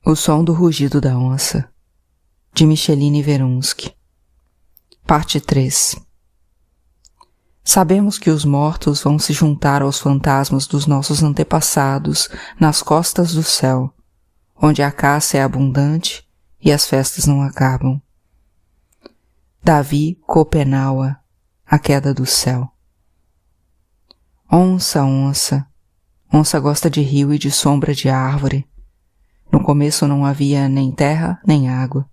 O som do rugido da onça, de Micheline Verunsky. Parte 3. Sabemos que os mortos vão se juntar aos fantasmas dos nossos antepassados nas costas do céu, onde a caça é abundante e as festas não acabam. Davi Kopenawa, A Queda do Céu. Onça, onça, onça gosta de rio e de sombra de árvore. No começo não havia nem terra nem água.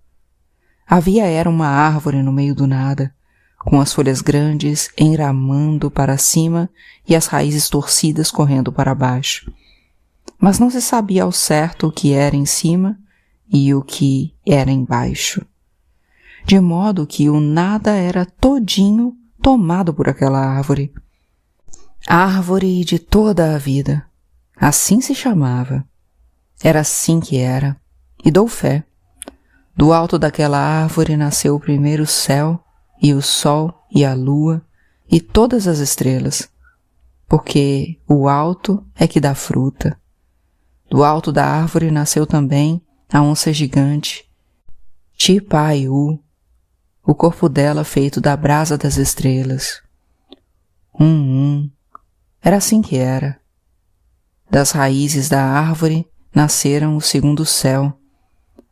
Havia era uma árvore no meio do nada, com as folhas grandes enramando para cima e as raízes torcidas correndo para baixo. Mas não se sabia ao certo o que era em cima e o que era embaixo. De modo que o nada era todinho tomado por aquela árvore. Árvore de toda a vida. Assim se chamava. Era assim que era, e dou fé. Do alto daquela árvore nasceu o primeiro céu, e o sol, e a lua, e todas as estrelas, porque o alto é que dá fruta. Do alto da árvore nasceu também a onça gigante, Tipaiu, o corpo dela feito da brasa das estrelas. Era assim que era. Das raízes da árvore nasceram o segundo céu,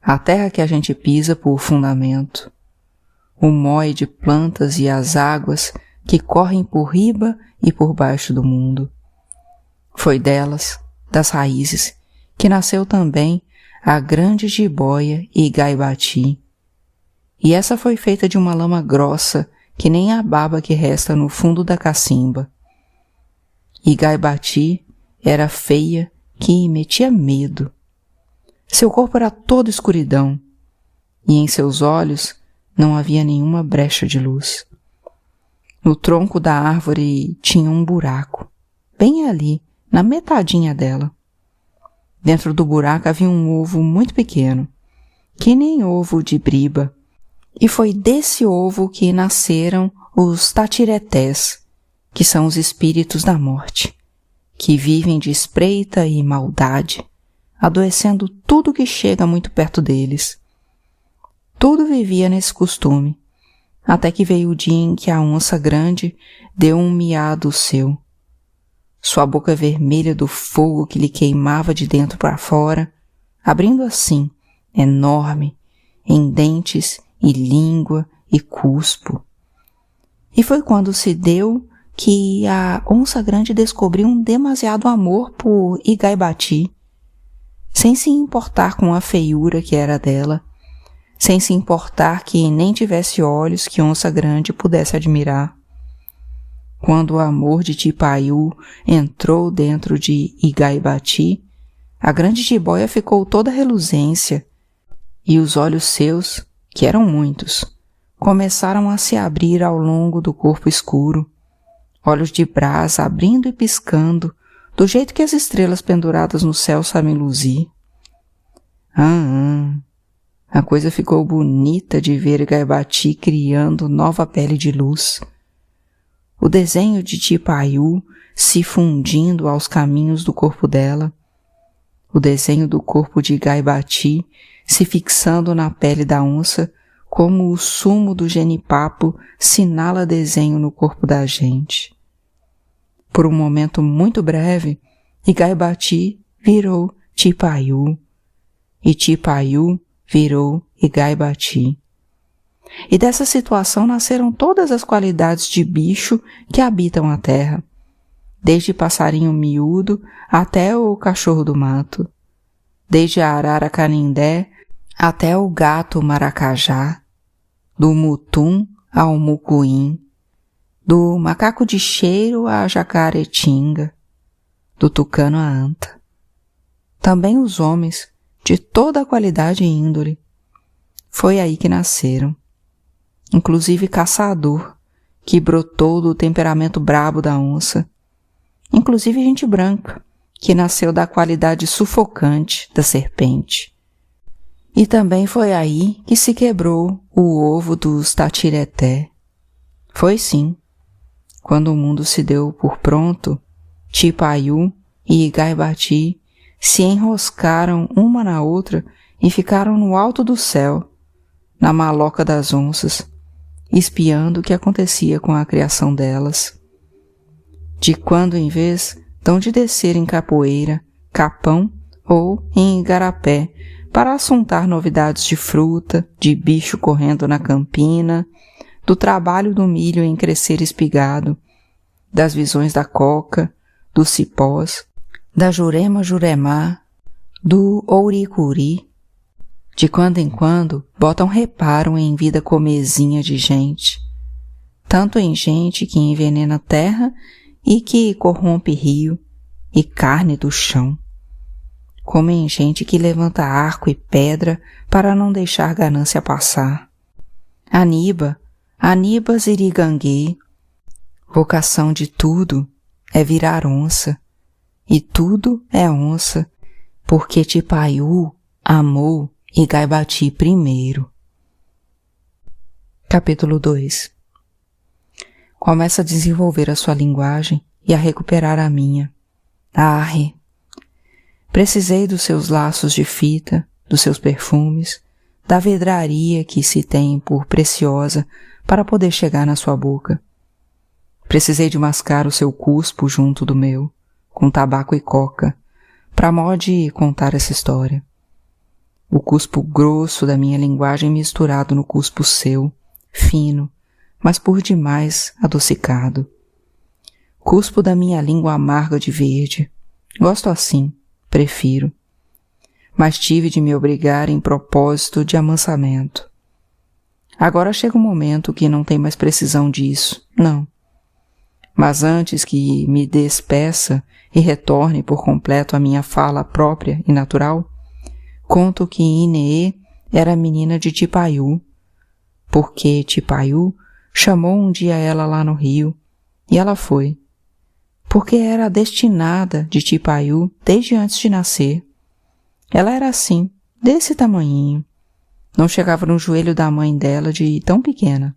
a terra que a gente pisa por fundamento, o mói de plantas e as águas que correm por riba e por baixo do mundo. Foi delas, das raízes, que nasceu também a grande jiboia Igaibati, e essa foi feita de uma lama grossa que nem a baba que resta no fundo da cacimba. Igaibati era feia que metia medo. Seu corpo era todo escuridão, e em seus olhos não havia nenhuma brecha de luz. No tronco da árvore tinha um buraco, bem ali, na metadinha dela. Dentro do buraco havia um ovo muito pequeno, que nem ovo de briba, e foi desse ovo que nasceram os tatiretés, que são os espíritos da morte, que vivem de espreita e maldade, adoecendo tudo que chega muito perto deles. Tudo vivia nesse costume, até que veio o dia em que a onça grande deu um miado seu. Sua boca vermelha do fogo que lhe queimava de dentro para fora, abrindo assim, enorme, em dentes e língua e cuspo. E foi quando se deu que a onça grande descobriu um demasiado amor por Igaibati, sem se importar com a feiura que era dela, sem se importar que nem tivesse olhos que onça grande pudesse admirar. Quando o amor de Tipaiu entrou dentro de Igaibati, a grande jiboia ficou toda reluzência, e os olhos seus, que eram muitos, começaram a se abrir ao longo do corpo escuro, olhos de brasa abrindo e piscando, do jeito que as estrelas penduradas no céu sabem luzir. A coisa ficou bonita de ver Igaibati criando nova pele de luz. O desenho de Tipaiu se fundindo aos caminhos do corpo dela, o desenho do corpo de Igaibati se fixando na pele da onça, como o sumo do genipapo sinala desenho no corpo da gente. Por um momento muito breve, Igaibati virou Tipaiu, e Tipaiu virou Igaibati. E dessa situação nasceram todas as qualidades de bicho que habitam a terra, desde passarinho miúdo até o cachorro do mato, desde a arara canindé até o gato maracajá, do mutum ao mucuim, do macaco de cheiro à jacaretinga, do tucano à anta. Também os homens, de toda a qualidade e índole. Foi aí que nasceram. Inclusive caçador, que brotou do temperamento brabo da onça. Inclusive gente branca, que nasceu da qualidade sufocante da serpente. E também foi aí que se quebrou o ovo dos tatireté. Foi sim. Quando o mundo se deu por pronto, Tipaiu e Igaibati se enroscaram uma na outra e ficaram no alto do céu, na maloca das onças, espiando o que acontecia com a criação delas. De quando em vez dão de descer em capoeira, capão ou em igarapé para assuntar novidades de fruta, de bicho correndo na campina, do trabalho do milho em crescer espigado, das visões da coca, dos cipós, da jurema-juremá, do ouricuri. De quando em quando botam reparo em vida comezinha de gente, tanto em gente que envenena a terra e que corrompe rio e carne do chão, como em gente que levanta arco e pedra para não deixar ganância passar. Aniba zirigangue, vocação de tudo é virar onça, e tudo é onça, porque Tipaiú amou Igaibati primeiro. Capítulo 2. Começa a desenvolver a sua linguagem e a recuperar a minha. Arre! Precisei dos seus laços de fita, dos seus perfumes, da vedraria que se tem por preciosa para poder chegar na sua boca. Precisei de mascar o seu cuspo junto do meu, com tabaco e coca, para modo de contar essa história. O cuspo grosso da minha linguagem misturado no cuspo seu, fino, mas por demais adocicado. Cuspo da minha língua amarga de verde. Gosto assim, prefiro. Mas tive de me obrigar em propósito de amansamento. Agora chega um momento que não tem mais precisão disso, não. Mas antes que me despeça e retorne por completo à minha fala própria e natural, conto que Inê era menina de Tipaiú, porque Tipaiú chamou um dia ela lá no rio, e ela foi, porque era destinada de Tipaiú desde antes de nascer. Ela era assim, desse tamanhinho, não chegava no joelho da mãe dela de tão pequena,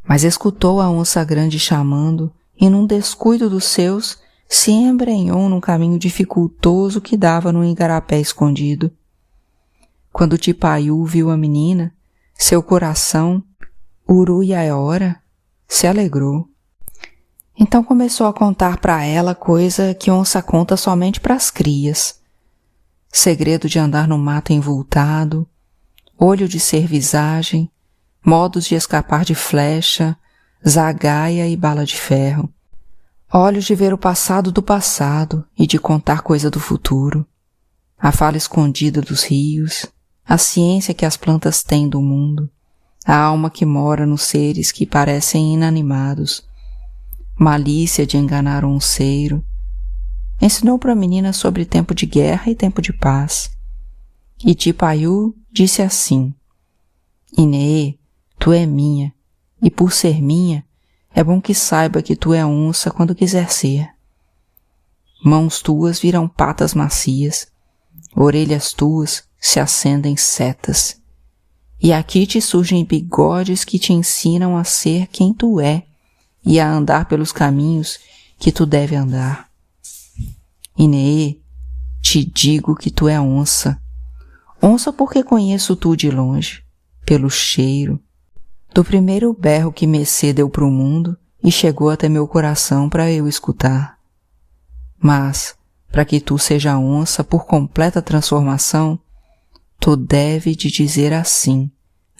mas escutou a onça grande chamando e num descuido dos seus se embrenhou num caminho dificultoso que dava num igarapé escondido. Quando Tipaiú viu a menina, seu coração, Uruiaiora, se alegrou. Então começou a contar para ela coisa que onça conta somente para as crias. Segredo de andar no mato envoltado, olho de ser visagem, modos de escapar de flecha, zagaia e bala de ferro. Olhos de ver o passado do passado e de contar coisa do futuro. A fala escondida dos rios, a ciência que as plantas têm do mundo, a alma que mora nos seres que parecem inanimados, malícia de enganar o onceiro. Ensinou para a menina sobre tempo de guerra e tempo de paz. E Tipaiú disse assim: Inê, tu é minha, e por ser minha, é bom que saiba que tu é onça quando quiser ser. Mãos tuas viram patas macias, orelhas tuas se acendem setas, e aqui te surgem bigodes que te ensinam a ser quem tu é e a andar pelos caminhos que tu deve andar. Inê, te digo que tu é onça. Onça porque conheço tu de longe, pelo cheiro, do primeiro berro que Messê deu pro mundo e chegou até meu coração para eu escutar. Mas, para que tu seja onça por completa transformação, tu deve de dizer assim,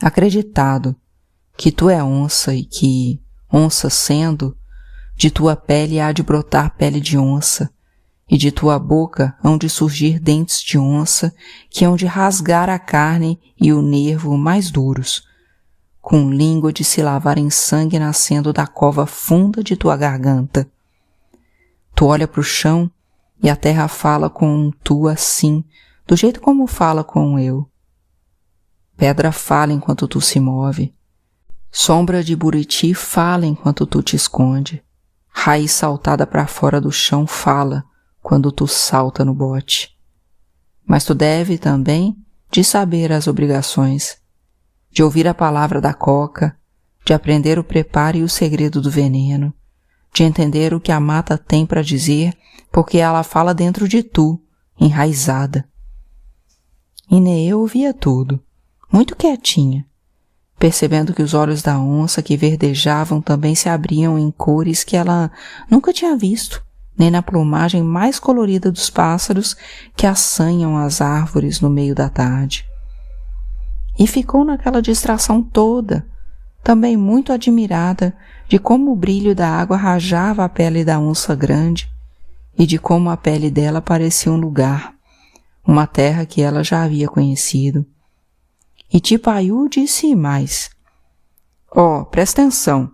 acreditado, que tu é onça e que, onça sendo, de tua pele há de brotar pele de onça, e de tua boca hão de surgir dentes de onça que hão de rasgar a carne e o nervo mais duros, com língua de se lavar em sangue nascendo da cova funda de tua garganta. Tu olha para o chão e a terra fala com tu assim, do jeito como fala com eu. Pedra fala enquanto tu se move. Sombra de buriti fala enquanto tu te esconde. Raiz saltada para fora do chão fala quando tu salta no bote. Mas tu deve também de saber as obrigações, de ouvir a palavra da coca, de aprender o preparo e o segredo do veneno, de entender o que a mata tem para dizer, porque ela fala dentro de tu, enraizada. Inêê ouvia tudo, muito quietinha, percebendo que os olhos da onça que verdejavam também se abriam em cores que ela nunca tinha visto, nem na plumagem mais colorida dos pássaros que assanham as árvores no meio da tarde. E ficou naquela distração toda, também muito admirada de como o brilho da água rajava a pele da onça grande e de como a pele dela parecia um lugar, uma terra que ela já havia conhecido. E Tipaiú disse mais: "Ó, presta atenção,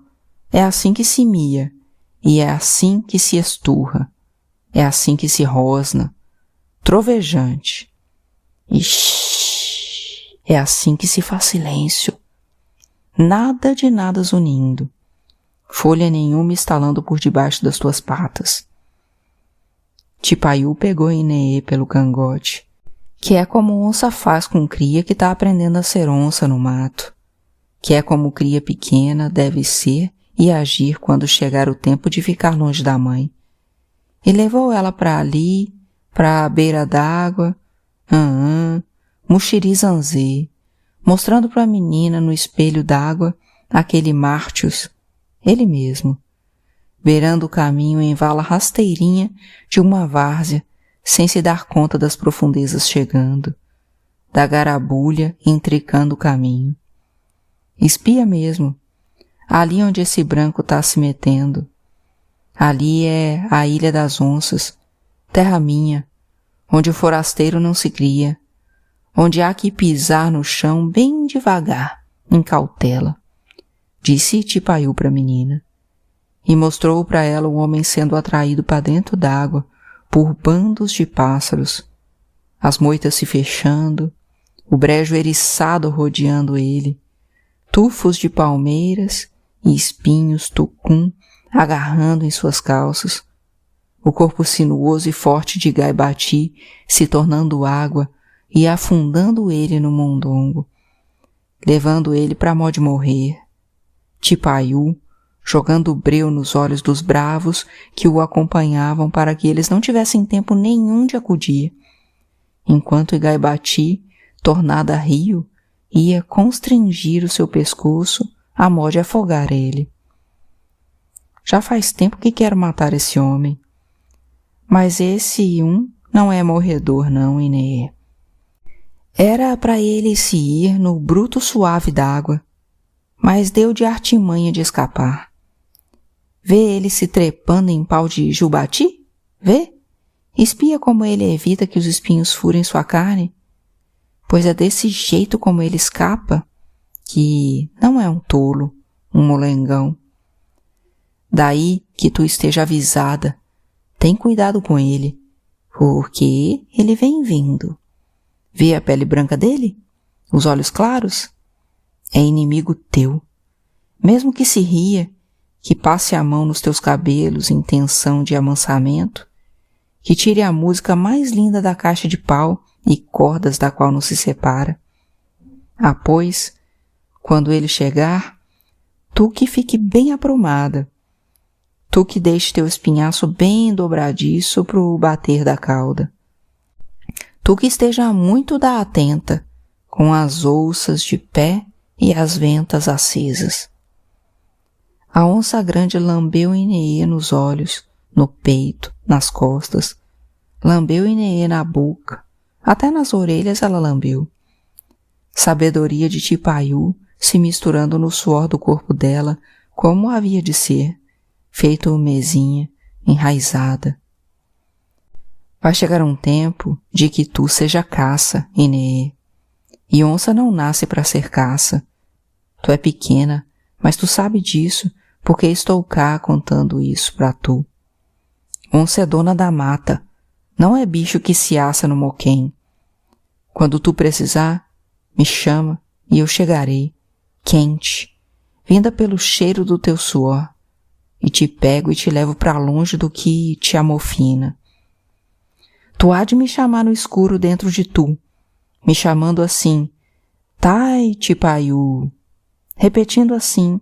é assim que se mia, e é assim que se esturra, é assim que se rosna, trovejante. E shhh, é assim que se faz silêncio, nada de nadas unindo, folha nenhuma estalando por debaixo das tuas patas." Tipaiú pegou Inêê pelo cangote, que é como onça faz com cria que está aprendendo a ser onça no mato, que é como cria pequena deve ser e agir quando chegar o tempo de ficar longe da mãe. E levou ela para ali, para a beira d'água, muxirizanzê, mostrando para a menina no espelho d'água aquele Mártius, ele mesmo, beirando o caminho em vala rasteirinha de uma várzea, sem se dar conta das profundezas chegando, da garabulha intricando o caminho. Espia mesmo, ali onde esse branco está se metendo. Ali é a Ilha das Onças, terra minha, onde o forasteiro não se cria, onde há que pisar no chão bem devagar, em cautela, disse Tipaiú para a menina. E mostrou para ela o homem sendo atraído para dentro d'água por bandos de pássaros, as moitas se fechando, o brejo eriçado rodeando ele, tufos de palmeiras e espinhos tucum agarrando em suas calças, o corpo sinuoso e forte de Gaibati se tornando água e afundando ele no mondongo, levando ele para mó de morrer. Tipaiú jogando o breu nos olhos dos bravos que o acompanhavam para que eles não tivessem tempo nenhum de acudir, enquanto Gaibati, tornada a rio, ia constringir o seu pescoço a mó de afogar ele. Já faz tempo que quero matar esse homem, mas esse não é morredor não, Inêê. Era para ele se ir no bruto suave d'água, mas deu de artimanha de escapar. Vê ele se trepando em pau de jubati? Vê? Espia como ele evita que os espinhos furem sua carne? Pois é desse jeito como ele escapa, que não é um tolo, um molengão. Daí que tu esteja avisada, tem cuidado com ele, porque ele vem vindo. Vê a pele branca dele? Os olhos claros? É inimigo teu. Mesmo que se ria, que passe a mão nos teus cabelos em intenção de amansamento, que tire a música mais linda da caixa de pau e cordas da qual não se separa. Ah, pois, quando ele chegar, tu que fique bem aprumada, tu que deixe teu espinhaço bem dobradiço pro bater da cauda, tu que esteja muito da atenta, com as ouças de pé e as ventas acesas. A onça grande lambeu Inêê nos olhos, no peito, nas costas, lambeu Inêê na boca, até nas orelhas ela lambeu. Sabedoria de Tipaiú se misturando no suor do corpo dela, como havia de ser, feito mesinha, enraizada. Vai chegar um tempo de que tu seja caça, Inêê. E onça não nasce para ser caça. Tu é pequena, mas tu sabe disso, porque estou cá contando isso para tu. Onça é dona da mata, não é bicho que se assa no moquém. Quando tu precisar, me chama e eu chegarei, quente, vinda pelo cheiro do teu suor, e te pego e te levo para longe do que te amofina. Tu há de me chamar no escuro dentro de tu, me chamando assim, Tai Tipaiú, repetindo assim,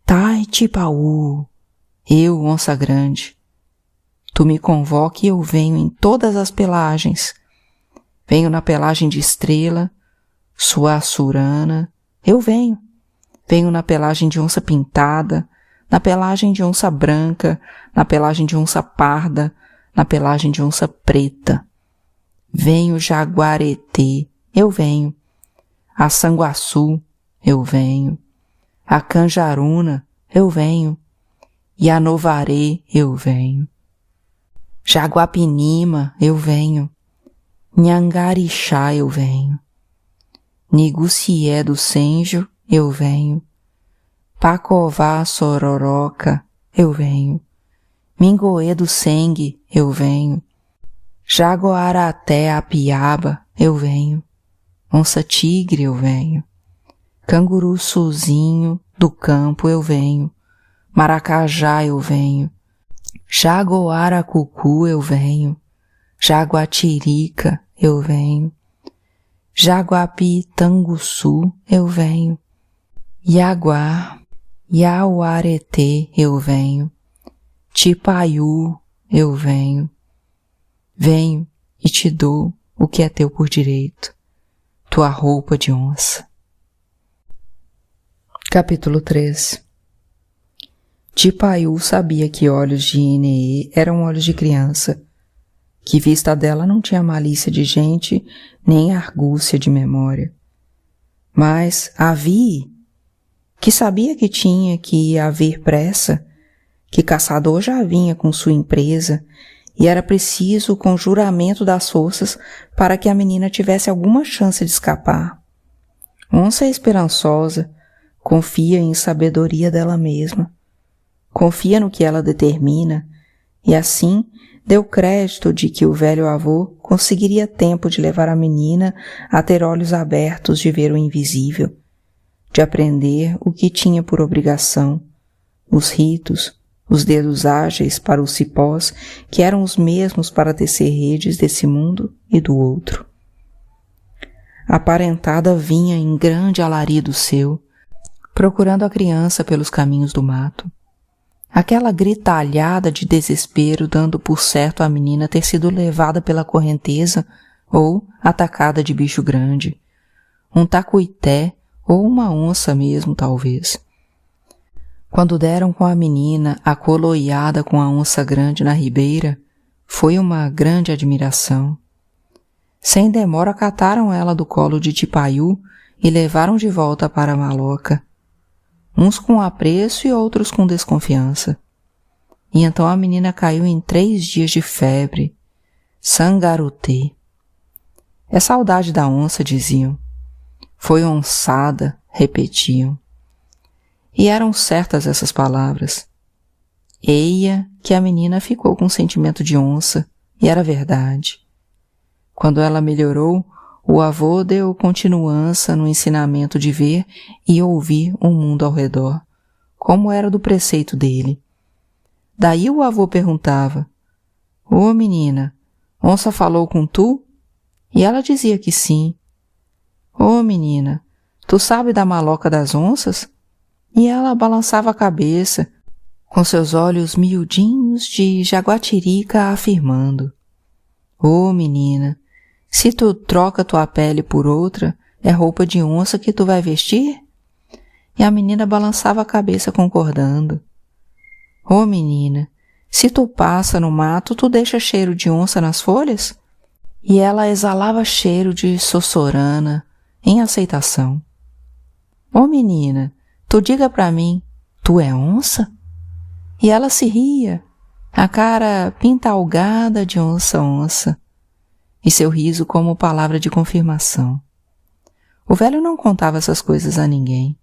Tai Tipaiú, eu, onça grande. Tu me convoca e eu venho em todas as pelagens. Venho na pelagem de estrela, suassurana, eu venho. Venho na pelagem de onça pintada, na pelagem de onça branca, na pelagem de onça parda, na pelagem de onça preta. Venho jaguaretê, eu venho. A sanguaçu, eu venho. A canjaruna, eu venho. E a novarê, eu venho. Jaguapinima, eu venho. Nhangarixá, eu venho. Nigucié do Senjo, eu venho. Pacová Sororoca, eu venho. Mingoê do Sengue, eu venho. Jaguaraté Apiaba, eu venho. Onça Tigre, eu venho. Canguru Suzinho do campo, eu venho. Maracajá, eu venho. Jaguaracucu, eu venho. Jaguatirica, eu venho. Jaguapitanguçu, eu venho. Iaguá, Iauaretê, eu venho. Tipaiú, eu venho. Venho e te dou o que é teu por direito, tua roupa de onça. Capítulo 3. Tipaiú sabia que olhos de Ineê eram olhos de criança, que vista dela não tinha malícia de gente, nem argúcia de memória. Mas Avi, que sabia que tinha que haver pressa, que caçador já vinha com sua empresa, e era preciso o conjuramento das forças para que a menina tivesse alguma chance de escapar. Onça esperançosa, confia em sabedoria dela mesma, confia no que ela determina, e assim deu crédito de que o velho avô conseguiria tempo de levar a menina a ter olhos abertos de ver o invisível, de aprender o que tinha por obrigação, os ritos, os dedos ágeis para os cipós que eram os mesmos para tecer redes desse mundo e do outro. A parentada vinha em grande alarido seu, procurando a criança pelos caminhos do mato. Aquela gritalhada de desespero dando por certo a menina ter sido levada pela correnteza ou atacada de bicho grande, um tacuité ou uma onça mesmo, talvez. Quando deram com a menina acoloiada com a onça grande na ribeira, foi uma grande admiração. Sem demora cataram ela do colo de Tipaiú e levaram de volta para a maloca, uns com apreço e outros com desconfiança. E então a menina caiu em 3 dias de febre, sangarutê. É saudade da onça, diziam. Foi onçada, repetiam. E eram certas essas palavras. Eia que a menina ficou com sentimento de onça, e era verdade. Quando ela melhorou, o avô deu continuança no ensinamento de ver e ouvir o mundo ao redor, como era do preceito dele. Daí o avô perguntava: Ô menina, onça falou com tu? E ela dizia que sim. Ô menina, tu sabe da maloca das onças? E ela balançava a cabeça, com seus olhos miudinhos de jaguatirica afirmando: Ô menina, se tu troca tua pele por outra, é roupa de onça que tu vai vestir? E a menina balançava a cabeça concordando. Ô menina, se tu passa no mato, tu deixa cheiro de onça nas folhas? E ela exalava cheiro de sossorana, em aceitação. Ô menina, tu diga pra mim, tu é onça? E ela se ria, a cara pintalgada de onça, e seu riso como palavra de confirmação. O velho não contava essas coisas a ninguém,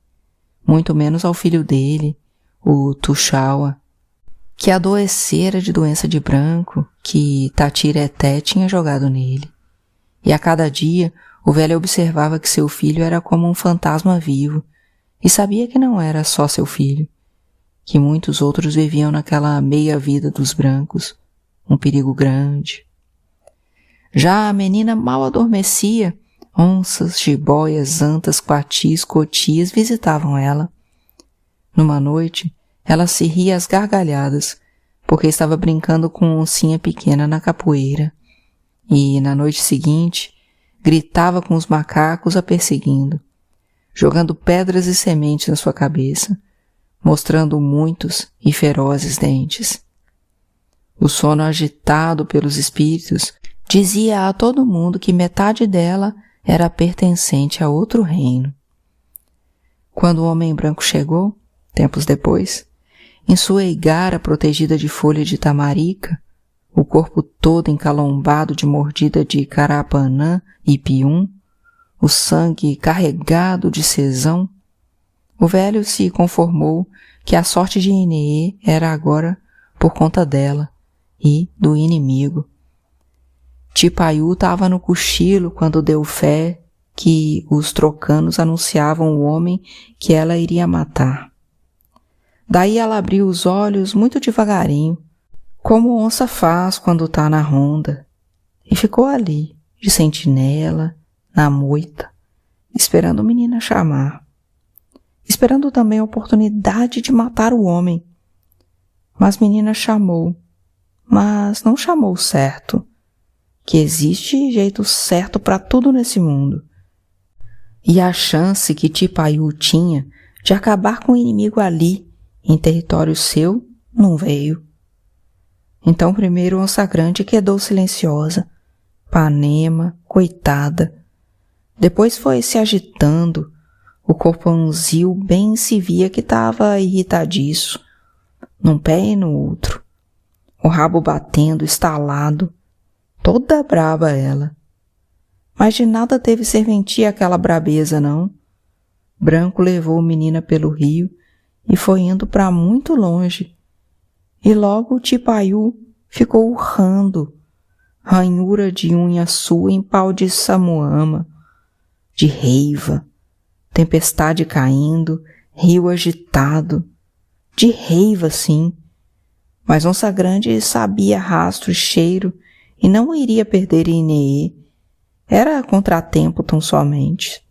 muito menos ao filho dele, o Tuxaua, que adoecera de doença de branco que Tatireté tinha jogado nele. E a cada dia o velho observava que seu filho era como um fantasma vivo, e sabia que não era só seu filho, que muitos outros viviam naquela meia-vida dos brancos, um perigo grande. Já a menina mal adormecia, onças, jiboias, antas, coatis, cotias visitavam ela. Numa noite, ela se ria às gargalhadas, porque estava brincando com uma oncinha pequena na capoeira, e na noite seguinte, gritava com os macacos a perseguindo, jogando pedras e sementes na sua cabeça, mostrando muitos e ferozes dentes. O sono agitado pelos espíritos dizia a todo mundo que metade dela era pertencente a outro reino. Quando o homem branco chegou, tempos depois, em sua igara protegida de folha de tamarica, o corpo todo encalombado de mordida de carapanã e pium, o sangue carregado de sezão, o velho se conformou que a sorte de Ineê era agora por conta dela e do inimigo. Tipaiú estava no cochilo quando deu fé que os trocanos anunciavam o homem que ela iria matar. Daí ela abriu os olhos muito devagarinho, como onça faz quando está na ronda, e ficou ali, de sentinela, na moita, esperando a menina chamar, esperando também a oportunidade de matar o homem. Mas menina chamou, mas não chamou certo, que existe jeito certo para tudo nesse mundo. E a chance que Tipaiú tinha de acabar com o inimigo ali, em território seu, não veio. Então primeiro Onça Grande quedou silenciosa, panema, coitada. Depois foi se agitando, o corpãozinho bem se via que estava irritadiço, num pé e no outro, o rabo batendo, estalado, toda braba ela. Mas de nada teve serventia aquela brabeza, não. Branco levou a menina pelo rio e foi indo para muito longe. E logo o Tipaiú ficou urrando, ranhura de unha sua em pau de samuama, de reiva, tempestade caindo, rio agitado, de reiva sim. Mas Onça Grande sabia rastro e cheiro e não iria perder Ineê. Era contratempo tão somente.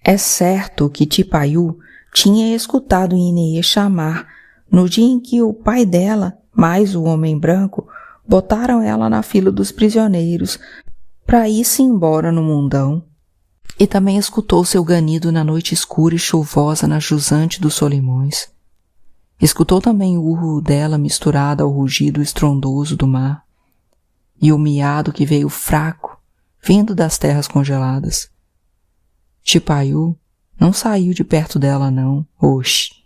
É certo que Tipaiú tinha escutado Ineê chamar no dia em que o pai dela, mais o homem branco, botaram ela na fila dos prisioneiros para ir-se embora no mundão. E também escutou seu ganido na noite escura e chuvosa na jusante dos Solimões. Escutou também o urro dela misturado ao rugido estrondoso do mar e o miado que veio fraco, vindo das terras congeladas. Tipaiú não saiu de perto dela não, oxe.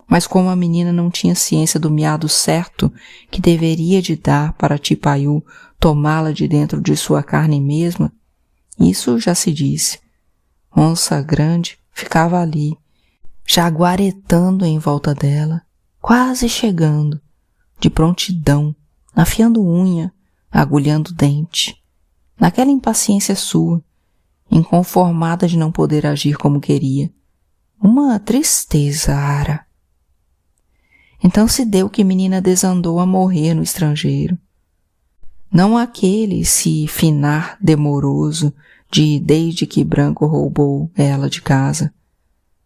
Mas como a menina não tinha ciência do miado certo que deveria de dar para Tipaiú tomá-la de dentro de sua carne mesma, isso já se disse. Onça Grande ficava ali, jaguaretando em volta dela, quase chegando, de prontidão, afiando unha, agulhando dente, naquela impaciência sua, inconformada de não poder agir como queria. Uma tristeza, Ara. Então se deu que menina desandou a morrer no estrangeiro. Não aquele se finar demoroso de desde que Branco roubou ela de casa,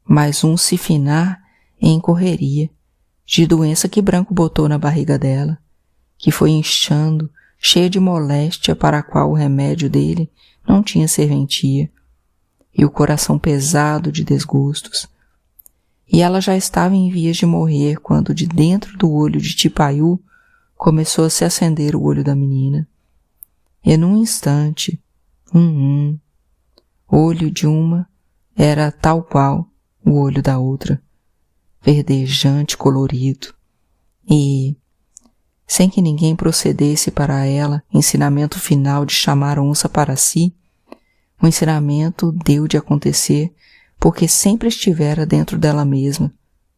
mas um se finar em correria, de doença que Branco botou na barriga dela, que foi inchando, cheia de moléstia para a qual o remédio dele não tinha serventia, e o coração pesado de desgostos. E ela já estava em vias de morrer quando de dentro do olho de Tipaiú começou a se acender o olho da menina. E num instante, o olho de uma era tal qual o olho da outra, verdejante, colorido, e, sem que ninguém procedesse para ela ensinamento final de chamar a onça para si, o ensinamento deu de acontecer porque sempre estivera dentro dela mesma,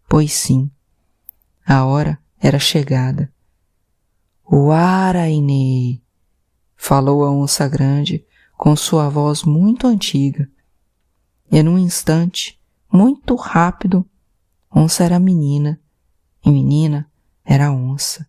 pois sim, a hora era chegada. Uara, Ineê, falou a Onça Grande com sua voz muito antiga, e num instante, muito rápido, onça era menina, e menina era onça.